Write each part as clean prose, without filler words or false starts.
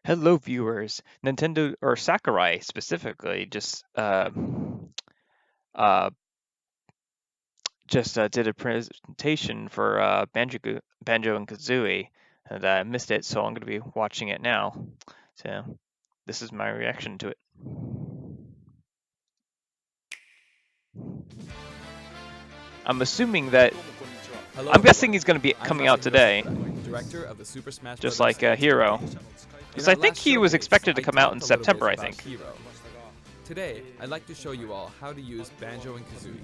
Hello, viewers. Nintendo or Sakurai specifically uh, did a presentation for Banjo and Kazooie, and I missed it, so I'm going to be watching it now. So this is my reaction to it. I'm assuming that Hello, I'm guessing everyone. he's going to be I'm coming Dr. out today, Sakurai, director of the Super Smash just Bros. like Hero. Because In I our think last he was showcase, expected to I come out in talked a little bit September. I about think. Hero. Today, I'd like to show you all how to use Banjo and Kazooie.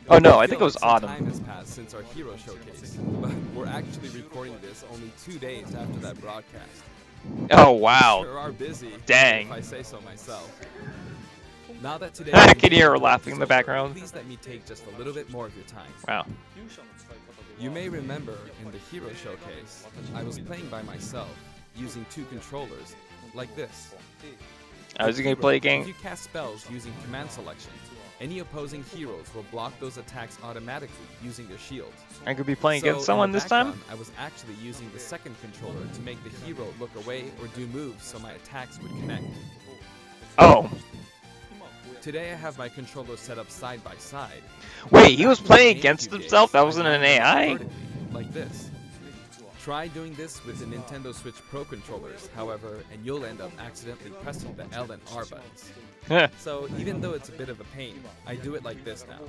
Oh no, I I think feel it was like some autumn. time has passed since our Hero showcase, but we're actually recording this only 2 days after that broadcast. Oh We wow, sure are busy, dang. if I say so myself. Now that today I is can hear her over, laughing in the background. please let me take just a little bit more of your time. Wow. You may remember in the Hero showcase, I was playing by myself, using 2 controllers, like this. I was going to play a If game. you cast spells using command selection, any opposing heroes will block those attacks automatically using their shields. I could be playing So, against someone in the this time. background, I was actually using the second controller to make the hero look away or do moves so my attacks would connect. Oh, Today I have my controller set up side by side. wait, he was Back in playing the against GameCube himself? days, That I wasn't an lined them up AI? vertically, like this. Try doing this with the Nintendo Switch Pro controllers, however, and you'll end up accidentally pressing the L and R buttons. So even though it's a bit of a pain, I do it like this now.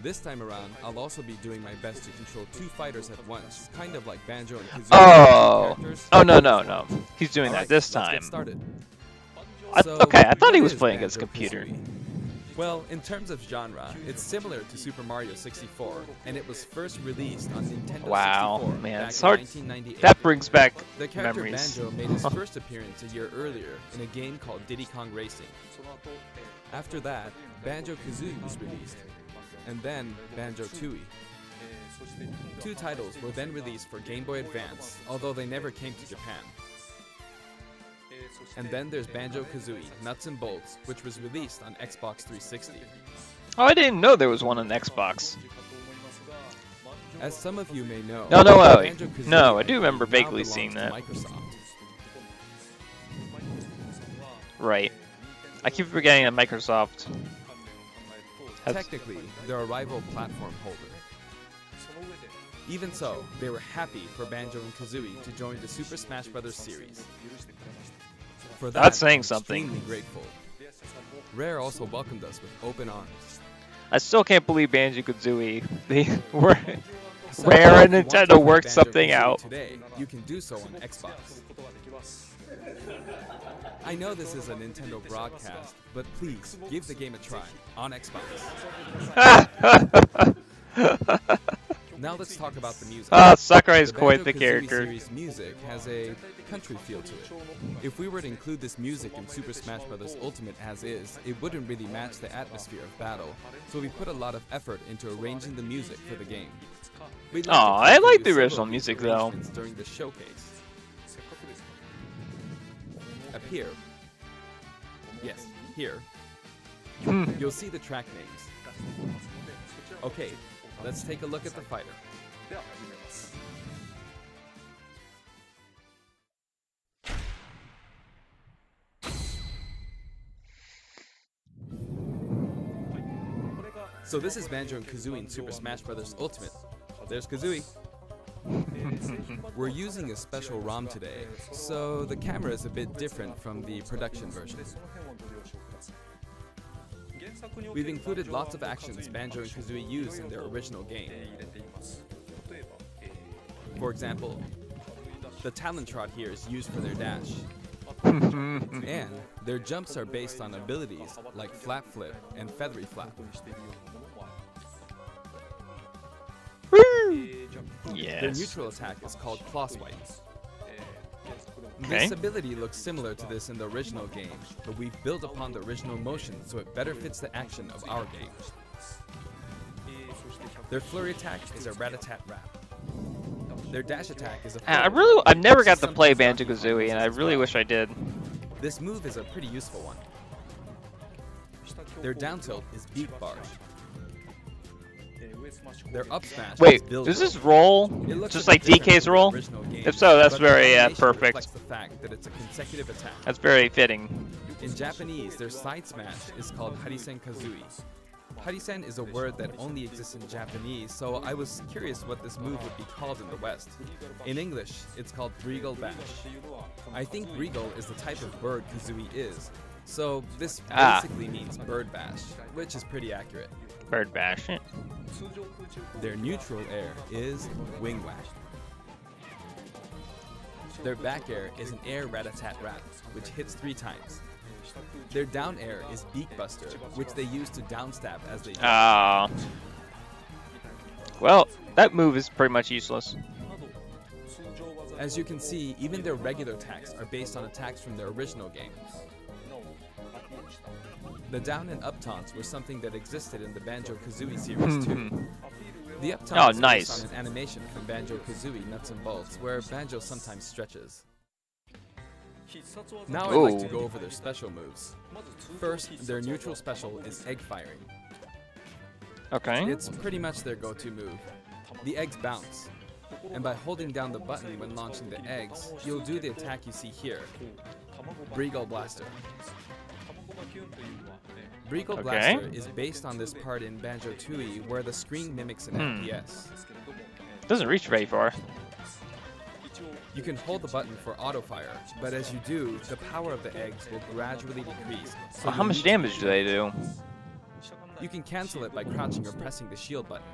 This time around, I'll also be doing my best to control 2 fighters at once, kind of like Banjo and Kazooie. Oh, oh no. He's doing that Alright, this let's time. get started. Okay, I thought he what was is playing against a Banjo computer. Kazooie? Well, in terms of genre, it's similar to Super Mario 64, and it was first released on Nintendo Wow, 64 man, back it's in hard. 1998. That brings back The character memories. Banjo made his first appearance a year earlier in a game called Diddy Kong Racing. After that, Banjo Kazooie was released, and then Banjo Tooie. 2 titles were then released for Game Boy Advance, although they never came to Japan. And then there's Banjo Kazooie Nuts and Bolts, which was released on Xbox 360. Oh, I didn't know there was one on Xbox. As some of you may know, No, Banjo Kazooie no, I do remember now vaguely belongs seeing to that. Microsoft. Right. I keep forgetting that Microsoft has... Technically, they're a rival platform holder. Even so, they were happy for Banjo and Kazooie to join the Super Smash Bros. Series. For that, That's saying I'm something. extremely grateful. Rare also welcomed us with open arms. I still can't believe Banjo Kazooie. They were So, Rare and if you want to Nintendo play worked Banjo something Kazooie out. Today, you can do so on Xbox. I know this is a Nintendo broadcast, but please give the game a try on Xbox. Now let's talk about the music. Sakurai is The quite the Banjo-Kazooie character. series music has a country feel to it. If we were to include this music in Super Smash Bros. Ultimate as is, it wouldn't really match the atmosphere of battle, so we put a lot of effort into arranging the music for the game. We'd like to Aw, I play for like you the several original of these music, though. arrangements during the showcase. Up here. Yes, here. You'll see the track names. Okay, let's take a look at the fighter. So this is Banjo and Kazooie in Super Smash Bros. Ultimate. There's Kazooie. We're using a special ROM today, so the camera is a bit different from the production version. We've included lots of actions Banjo and Kazooie use in their original game. For example, the talent trot here is used for their dash. And their jumps are based on abilities like Flap Flip and Feathery Flap. Their Yes. neutral attack is called Claw Swipe. Okay. This ability looks similar to this in the original game, but we've built upon the original motion so it better fits the action of our game. Their flurry attack is a rat-a-tat-rat. Their dash attack is a I've never got to play Banjo Kazooie, and I really wish I did. This move is a pretty useful one. Their down tilt is Beak Barge. Their up smash Wait, is build does this roll. roll It looks just a bit like different DK's from the roll? original game, If so, that's but the very animation perfect. reflects the fact that it's a consecutive attack. That's very fitting. In Japanese, their side smash is called Harisen Kazooie. Harisen is a word that only exists in Japanese, so I was curious what this move would be called in the West. In English, it's called Regal Bash. I think Regal is the type of bird Kazooie is, so this basically means bird bash, which is pretty accurate. Bird bash. Their neutral air is wing whack. Their back air is an air rat-a-tat-rat, which hits 3 times. Their down air is beak buster, which they use to downstab as they jump. Well, that move is pretty much useless. As you can see, even their regular attacks are based on attacks from their original game. The down and up taunts were something that existed in the Banjo Kazooie series too. The up taunt is based on an animation from Banjo Kazooie Nuts and Bolts, where Banjo sometimes stretches. Now I'd like to go over their special moves. First, their neutral special is egg firing. Okay. It's pretty much their go-to move. The eggs bounce, and by holding down the button when launching the eggs, you'll do the attack you see here, Breagle Blaster. Breagle Blaster is based on this part in Banjo Tooie where the screen mimics an FPS. Doesn't reach very far. You can hold the button for auto fire, but as you do, the power of the eggs will gradually decrease. So How much damage do they do? You can cancel it by crouching or pressing the shield button.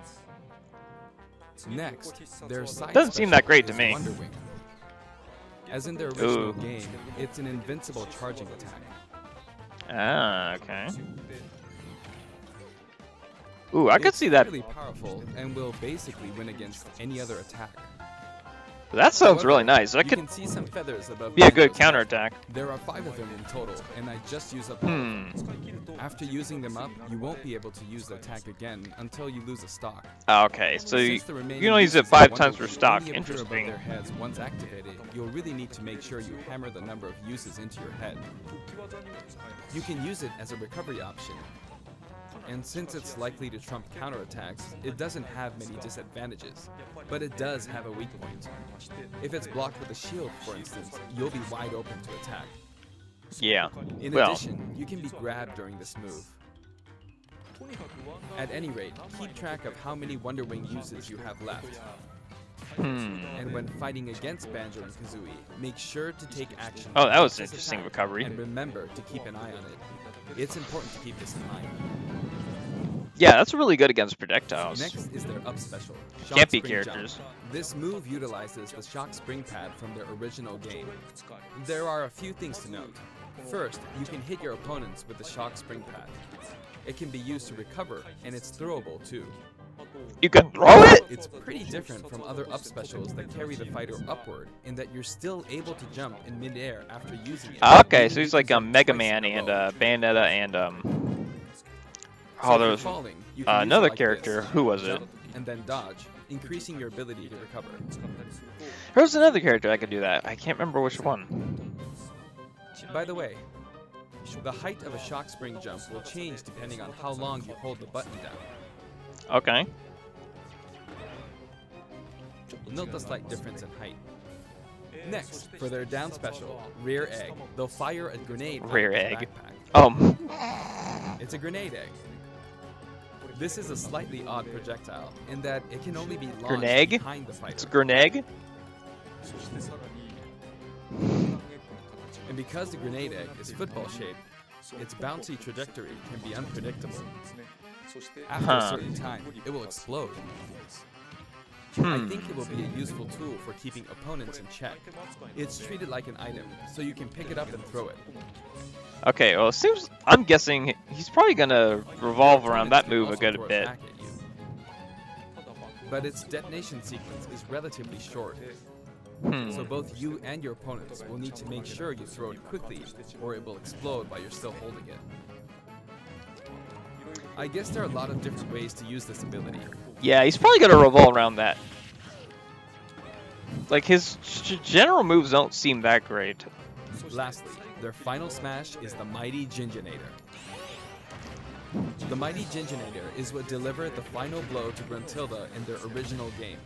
Next, their side Doesn't seem that great to me. Wonder Wing. As in their original game, it's an invincible charging attack. Okay. Ooh, I could see that. It's really powerful and will basically win against any other attack. That sounds really nice. That you could can see some feathers above be a good Banjo's counterattack. head. There are 5 of them in total, and I just used up all of them. After using them up, you won't be able to use the attack again until you lose a stock. Okay, so you Since the remaining can only use it uses 5 of times per Wonder Wing stock. only appear above Interesting. their heads once activated, you'll really need to make sure you hammer the number of uses into your head. You can use it as a recovery option. And since it's likely to trump counterattacks, it doesn't have many disadvantages, but it does have a weak point. If it's blocked with a shield, for instance, you'll be wide open to attack. Yeah. In Well, addition, you can be grabbed during this move. At any rate, keep track of how many Wonder Wing uses you have left. And when fighting against Banjo and Kazooie, make sure to take action. Oh, that was an this interesting attack, recovery. And remember to keep an eye on it. It's important to keep this in mind. yeah, that's really good against projectiles. Next is their up special, Shock Can't be Spring characters. Jump. This move utilizes the Shock Spring pad from their original game. There are a few things to note. First, you can hit your opponents with the Shock Spring pad. It can be used to recover, and it's throwable too. You can throw it? It's pretty different from other up specials that carry the fighter upward in that you're still able to jump in midair after using it. Okay, so he's like Mega Man and Bayonetta and So there if was you're falling, you can use another it like character. this. Who was it? Jump and then dodge, increasing your ability to recover. There was another character that could do that. I can't remember which one. By the way, the height of a shock spring jump will change depending on how long you hold the button down. Okay. Note the slight difference in height. Next, for their down special, Rear Egg, they'll fire a grenade out Rear of their egg. backpack. It's a grenade egg. This is a slightly odd projectile in that it can only be launched Grenade? behind the It's a fighter. grenade. And because the grenade egg is football shaped, its bouncy trajectory can be unpredictable. After a certain time, it will explode. I think it will be a useful tool for keeping opponents in check. It's treated like an item, so you can pick it up and throw it. Okay, well, it seems I'm guessing he's probably gonna revolve around that move a Also good throw it bit. back at you. But its detonation sequence is relatively short, so both you and your opponents will need to make sure you throw it quickly, or it will explode while you're still holding it. I guess there are a lot of different ways to use this ability. Yeah, he's probably gonna revolve around that. Like his general moves don't seem that great. Lastly, their final smash is the mighty Ginjinator. The mighty Ginginator is what delivered the final blow to Gruntilda in their original game.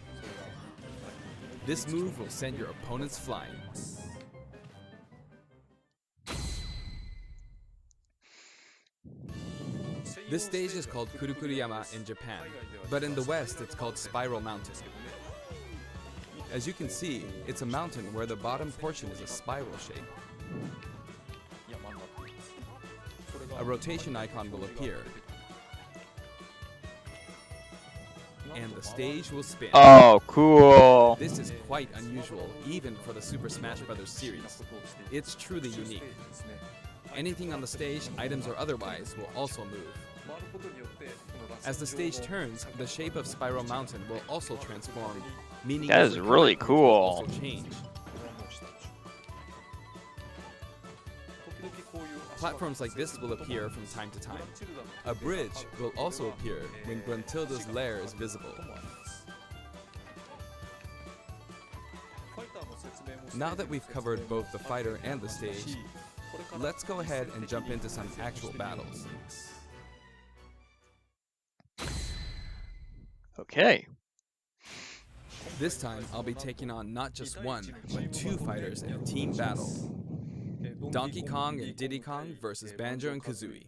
This move will send your opponents flying. This stage is called Kurukuruyama in Japan, but in the West it's called Spiral Mountain. As you can see, it's a mountain where the bottom portion is a spiral shape. A rotation icon will appear, and the stage will spin. Oh, cool. This is quite unusual, even for the Super Smash Bros. Series. It's truly unique. Anything on the stage, items or otherwise, will also move. As the stage turns, the shape of Spiral Mountain will also transform, meaning that is really will cool. also change. Platforms like this will appear from time to time. A bridge will also appear when Gruntilda's lair is visible. Now that we've covered both the fighter and the stage, let's go ahead and jump into some actual battles. Okay. This time, I'll be taking on not just one, but two fighters in a team battle. Donkey Kong and Diddy Kong versus Banjo and Kazooie.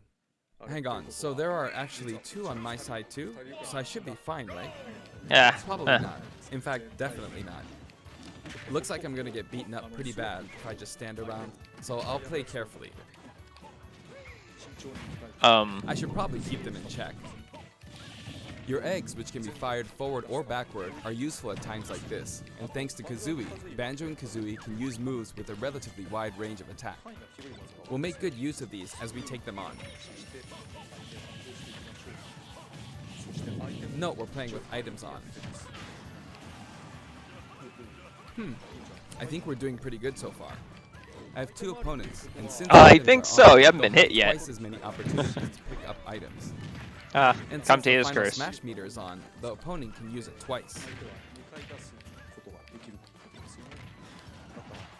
Hang on, so there are actually two on my side too? So I should be fine, right? Yeah. Probably not. In fact, definitely not. Looks like I'm gonna get beaten up pretty bad if I just stand around, so I'll play carefully. I should probably keep them in check. Your eggs, which can be fired forward or backward, are useful at times like this, and thanks to Kazooie, Banjo and Kazooie can use moves with a relatively wide range of attack. We'll make good use of these as we take them on. Note we're playing with items on. I think we're doing pretty good so far. I have two opponents, and since I think so. You haven't been hit yet. Twice as many opportunities to pick up items. And Since commentator's the final curse. smash meter is on, the opponent can use it twice.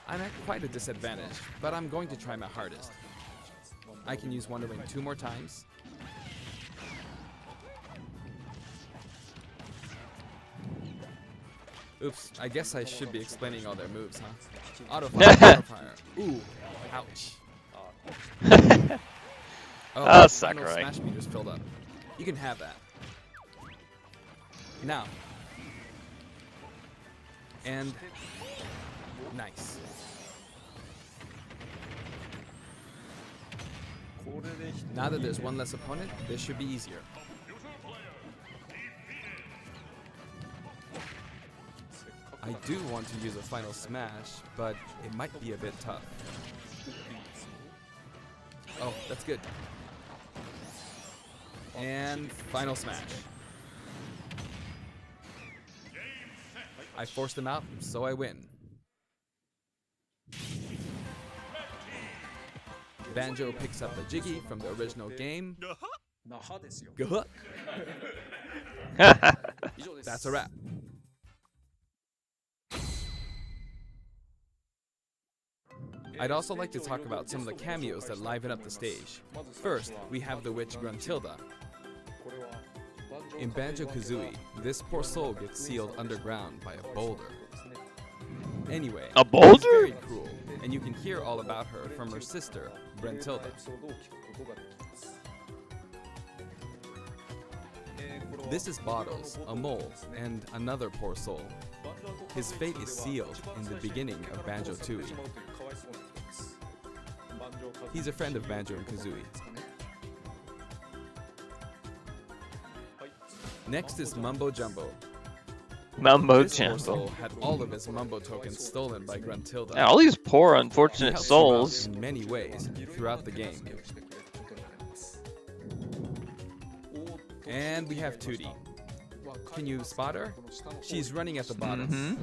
I'm at quite a disadvantage, but I'm going to try my hardest. I can use Wonder Wing 2 more times. Oops, I guess I should be explaining all their moves, huh? Auto fire, auto fire. Ooh, ouch. Final Sakurai. smash meter's filled up. You can have that. Now. And nice. Now that there's one less opponent, this should be easier. I do want to use a final smash, but it might be a bit tough. Oh, that's good. And final smash. I forced him out, so I win. Banjo picks up the Jiggy from the original game. Guh. That's a wrap. I'd also like to talk about some of the cameos that liven up the stage. First, we have the witch Gruntilda. In Banjo Kazooie, this poor soul gets sealed underground by a boulder. Anyway, A boulder? she's very cruel, and you can hear all about her from her sister, Gruntilda. This is Bottles, a mole, and another poor soul. His fate is sealed in the beginning of Banjo Tooie. He's a friend of Banjo and Kazooie. Next is Mumbo Jumbo. Mumbo This poor soul Jumbo. had all of his Mumbo tokens stolen by Gruntilda. Yeah, all these poor, He unfortunate helps him out souls. in many ways throughout the game. And we have Tootie. Can you spot her? She's running at the bottom.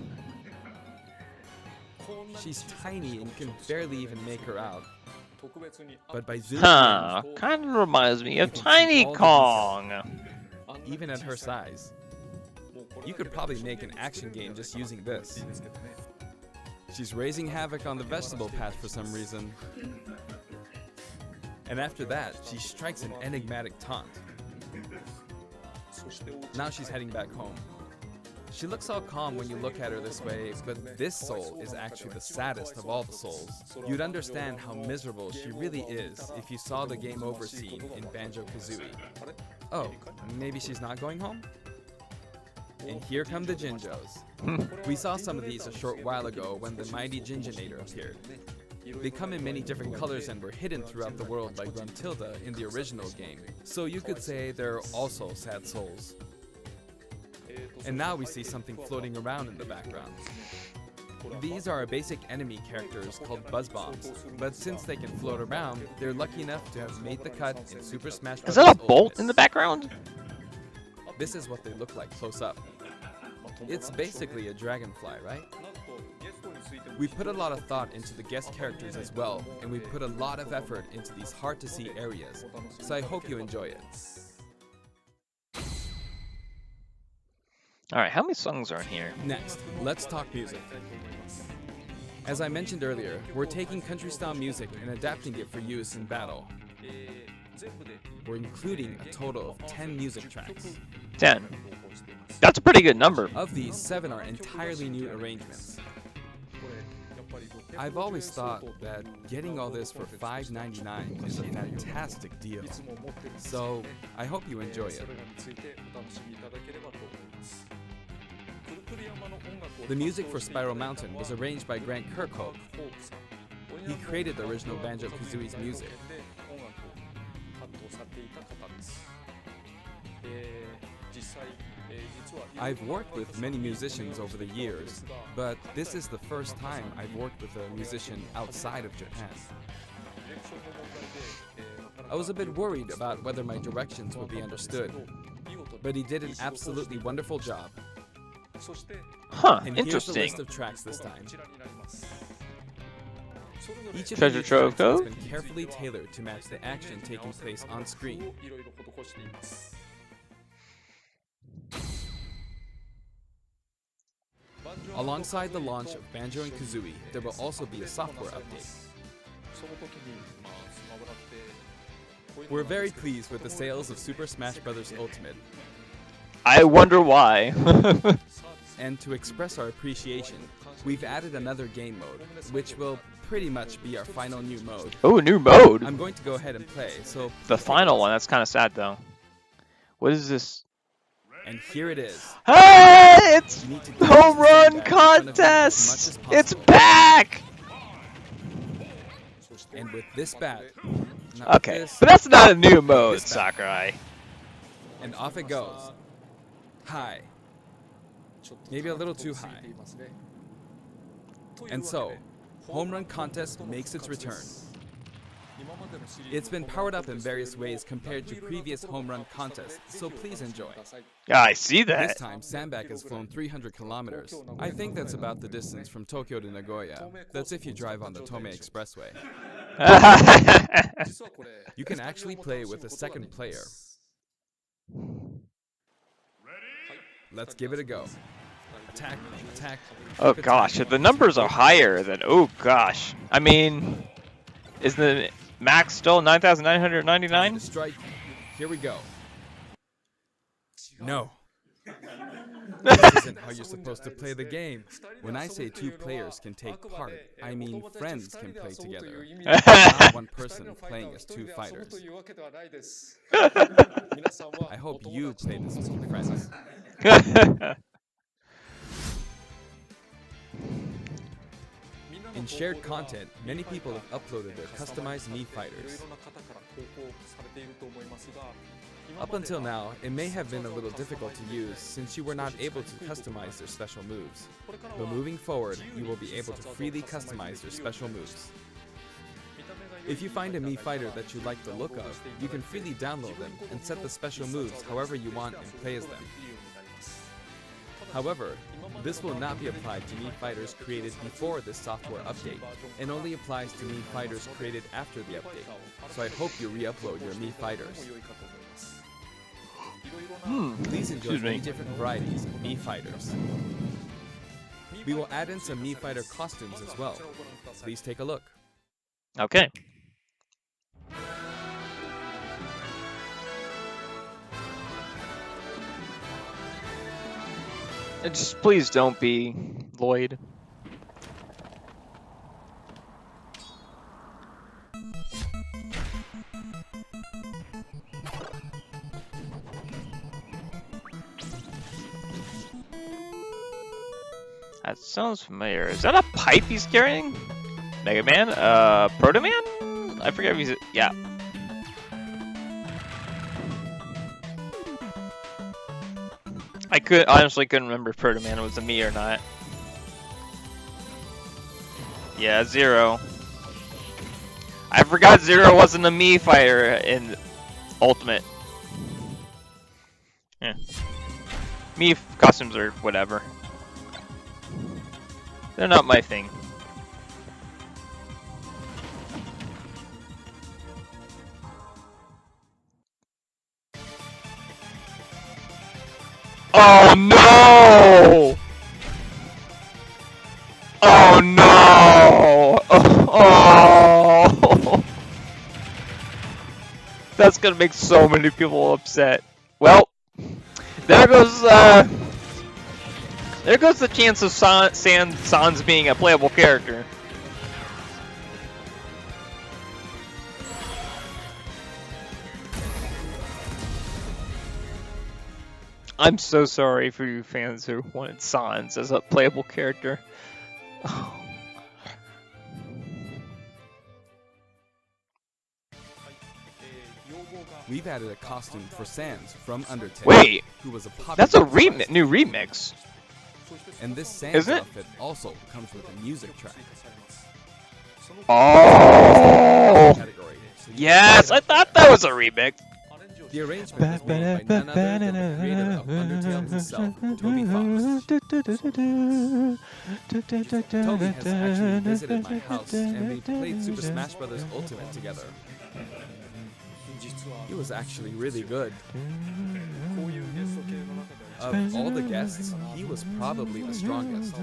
She's tiny and can barely even make her out. But by zooming Huh, kind of reminds me of can see Tiny all the Kong. in, even at her size, you could probably make an action game just using this. She's raising havoc on the vegetable patch for some reason. And after that, she strikes an enigmatic taunt. Now she's heading back home. She looks all calm when you look at her this way, but this soul is actually the saddest of all the souls. You'd understand how miserable she really is if you saw the game over scene in Banjo Kazooie. Oh, maybe she's not going home? And here come the Jinjos. We saw some of these a short while ago when the mighty Jinjonator appeared. They come in many different colors and were hidden throughout the world by Gruntilda in the original game, so you could say they're also sad souls. And now we see something floating around in the background. These are our basic enemy characters called Buzz Bombs, but since they can float around, they're lucky enough to have made the cut in Super Smash Bros. Is that a bolt in the background? This is what they look like close up. It's basically a dragonfly, right? We put a lot of thought into the guest characters as well, and we put a lot of effort into these hard-to-see areas, so I hope you enjoy it. Alright, how many songs are in here? Next, let's talk music. As I mentioned earlier, we're taking country-style music and adapting it for use in battle. We're including a total of 10 music tracks. 10. That's a pretty good number. Of these, 7 are entirely new arrangements. I've always thought that getting all this for $5.99 is a fantastic deal. So, I hope you enjoy it. The music for Spiral Mountain was arranged by Grant Kirkhope. He created the original Banjo Kazooie's music. I've worked with many musicians over the years, but this is the first time I've worked with a musician outside of Japan. I was a bit worried about whether my directions would be understood, but he did an absolutely wonderful job. Huh, And here's the interesting. list of tracks this time. Each of Treasure the Trove tracks has Cove? been carefully tailored to match the action taking place on screen. Alongside the launch of Banjo and Kazooie, there will also be a software update. We're very pleased with the sales of Super Smash Bros. Ultimate, I wonder why. and to express our appreciation, we've added another game mode, which will pretty much be our final new mode. Oh, new mode. I'm going to go ahead and play, so... The final one, that's kind of sad though. What is this? And here it is. Hey, it's You need to get home the run sandbag in front of you as much contest. as It's possible. back. And with this bat, not with Okay, this, but that's not a new mode, this back. Sakurai. and off it goes. High. Maybe a little too high. And so, Home Run Contest makes its return. It's been powered up in various ways compared to previous home run contests, so please enjoy. Yeah, I see This that. time, Sandbag has flown 300 kilometers. I think that's about the distance from Tokyo to Nagoya. That's if you drive on the Tomei Expressway. You can actually play with a second player. Let's give it a go. Attack, attack. Oh keep gosh, attacking. the numbers are higher than. Oh gosh. I mean, is the max still Time 9,999? to strike. Here we go. No. This isn't how you're supposed to play the game. When I say 2 players can take part, I mean friends can play together. Not one person playing as 2 fighters. I hope you play this with your friends. In shared content, many people have uploaded their customized Mii fighters. Up until now, it may have been a little difficult to use since you were not able to customize their special moves. But moving forward, you will be able to freely customize their special moves. If you find a Mii fighter that you like the look of, you can freely download them and set the special moves however you want and play as them. However, this will not be applied to Mii fighters created before this software update, and only applies to Mii fighters created after the update. So I hope you re-upload your Mii fighters. Please enjoy Excuse many me. different varieties of Mii fighters. We will add in some Mii fighter costumes as well. Please take a look. Okay. Just please don't be Lloyd. That sounds familiar. Is that a pipe he's carrying? Mega Man? Proto Man? I forget if he's... Yeah. I honestly couldn't remember if Proto Man was a me or not. Yeah, Zero. I forgot Zero wasn't a me fighter in Ultimate. Yeah. Me costumes are whatever. They're not my thing. Oh no! Oh no! Oh! That's gonna make so many people upset. Well, there goes the chance of Sans being a playable character. I'm so sorry for you fans who wanted Sans as a playable character. Oh. We've added a costume for Sans from Undertale. Wait, who was a popular that's a new remix. And this Sans Isn't it? outfit also comes with a music track. Oh! Yes, I thought that was a remix. The arrangement was made by none other than the creator of Undertale himself, Toby Fox. Toby has actually visited my house and we played Super Smash Bros. Ultimate together. He was actually really good. Of all the guests, he was probably the strongest.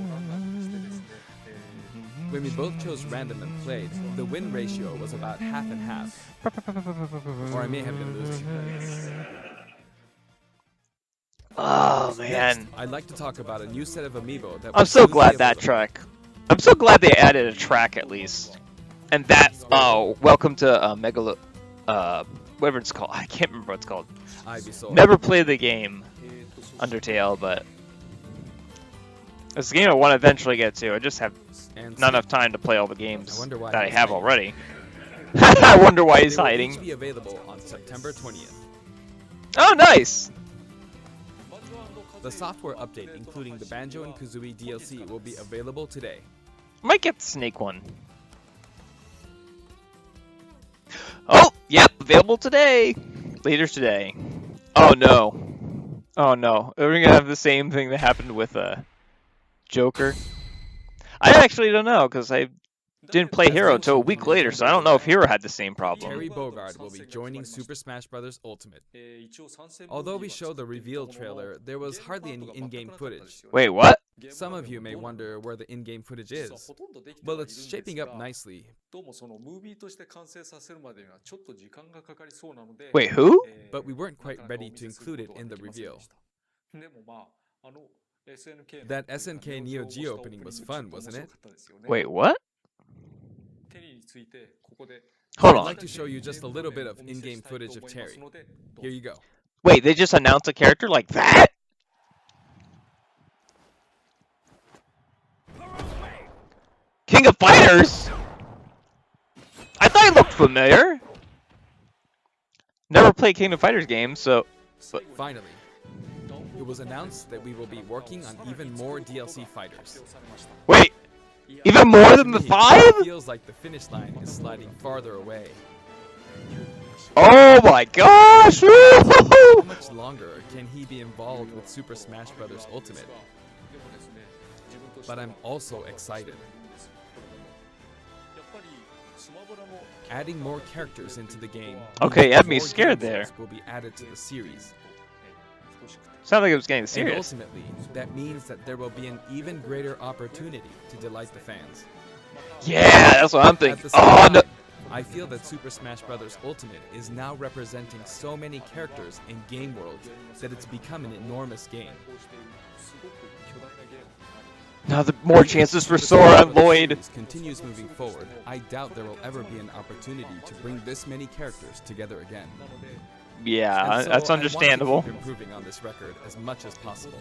When we both chose random and played, the win ratio was about half and half. Or I may have been losing. Oh man. Next, I'd like to talk about a new set of amiibo that I'm so glad that track. I'm so glad they added a track at least. And that, oh, welcome to Megalo, whatever it's called. I can't remember what it's called. Never played the game, Undertale, but it's a game I want to eventually get to. I just have not enough time to play all the games that I have already. I wonder why he's hiding. They will each be available on September 20th. Oh, nice! The software update, including the Banjo and Kazooie DLC, will be available today. Might get the Snake one. Oh, yep, available today. Later today. Oh no. Oh no. Are we gonna have the same thing that happened with Joker? I actually don't know, because I didn't play Hero until a week later, so I don't know if Hero had the same problem. Terry Bogard will be joining Super Smash Bros. Ultimate. Although we showed the reveal trailer, there was hardly any in-game footage. Wait, what? Some of you may wonder where the in-game footage is. Well, it's shaping up nicely. Wait, who? But we weren't quite ready to include it in the reveal. That SNK Neo Geo opening was fun, wasn't it? Wait, what? Hold on. I'd like to show you just a little bit of in-game footage of Terry. Here you go. Wait, they just announced a character like that? King of Fighters? I thought he looked familiar. Never played King of Fighters games, so... But finally, it was announced that we will be working on even more DLC fighters. Wait, even more than the 5? It feels like the finish line is sliding farther away. Oh my gosh! How much longer can he be involved with Super Smash Bros. Ultimate? But I'm also excited. Adding more characters into the game. Okay, you had me scared there. Will be added to the series. Sounded like it was getting serious. And ultimately, that means that there will be an even greater opportunity to delight the fans. Yeah, that's what I'm thinking. Oh no! I feel that Super Smash Bros. Ultimate is now representing so many characters and game worlds that it's become an enormous game. Now the more chances for Sora and Lloyd. Continues moving forward. I doubt there will ever be an opportunity to bring this many characters together again. Yeah, So that's understandable. I want to keep improving on this record as much as possible.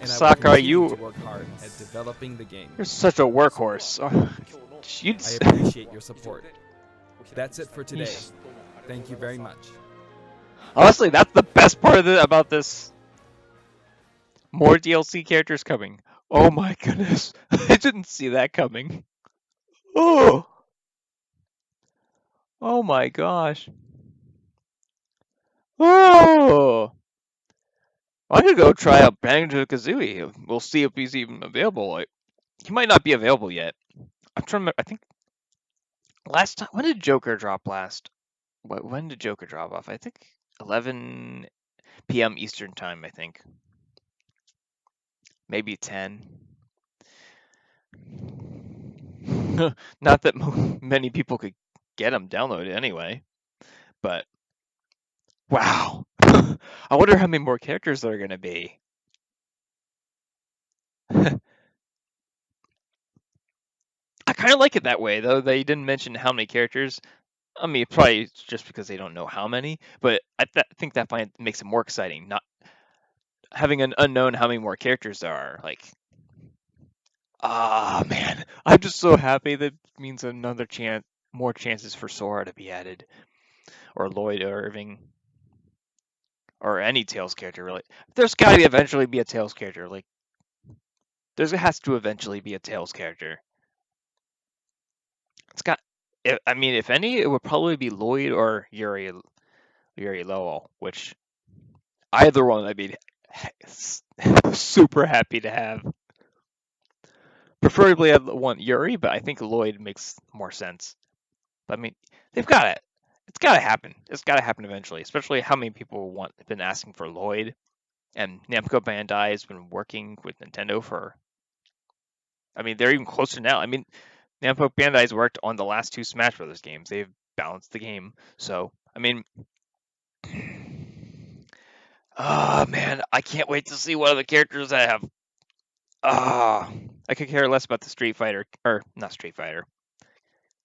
And Sakurai, I will continue you to work hard at developing the game. You're such a workhorse. I appreciate your support. That's it for today. Thank you very much. Honestly, that's the best part of about this. More DLC characters coming. Oh my goodness. I didn't see that coming. Oh. Oh my gosh. Oh. I'm gonna go try out Banjo Kazooie. We'll see if he's even available. Like, he might not be available yet. I'm trying to remember, I think last time, when did Joker drop last? When did Joker drop off? I think 11 p.m. Eastern time, I think. Maybe 10. Not that many people could get them downloaded anyway, but wow. I wonder how many more characters there are going to be. I kind of like it that way, though. They didn't mention how many characters. I mean, probably just because they don't know how many, but I think that makes it more exciting. Not having an unknown how many more characters there are. Like, man, I'm just so happy. That means another chance, more chances for Sora to be added, or Lloyd or Irving, or any Tails character really. There's got to eventually be a Tails character. Like, there has to eventually be a Tails character. It's got. I mean, if any, it would probably be Lloyd or Yuri Lowell, which either one I'd be super happy to have. Preferably I'd want Yuri, but I think Lloyd makes more sense. But I mean, they've got it. It's got to happen. It's got to happen eventually, especially how many people have been asking for Lloyd. And Namco Bandai has been working with Nintendo for. I mean, they're even closer now. I mean, Namco Bandai's worked on the last 2 Smash Brothers games. They've balanced the game. So, I mean, man, I can't wait to see what other characters I have. I could care less about the Street Fighter, or not Street Fighter,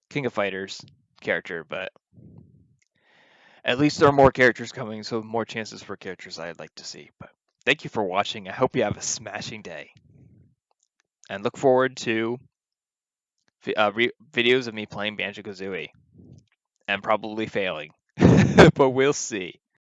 King of Fighters character, but at least there are more characters coming, so more chances for characters I'd like to see. But thank you for watching. I hope you have a smashing day. And look forward to videos of me playing Banjo Kazooie and probably failing, but we'll see.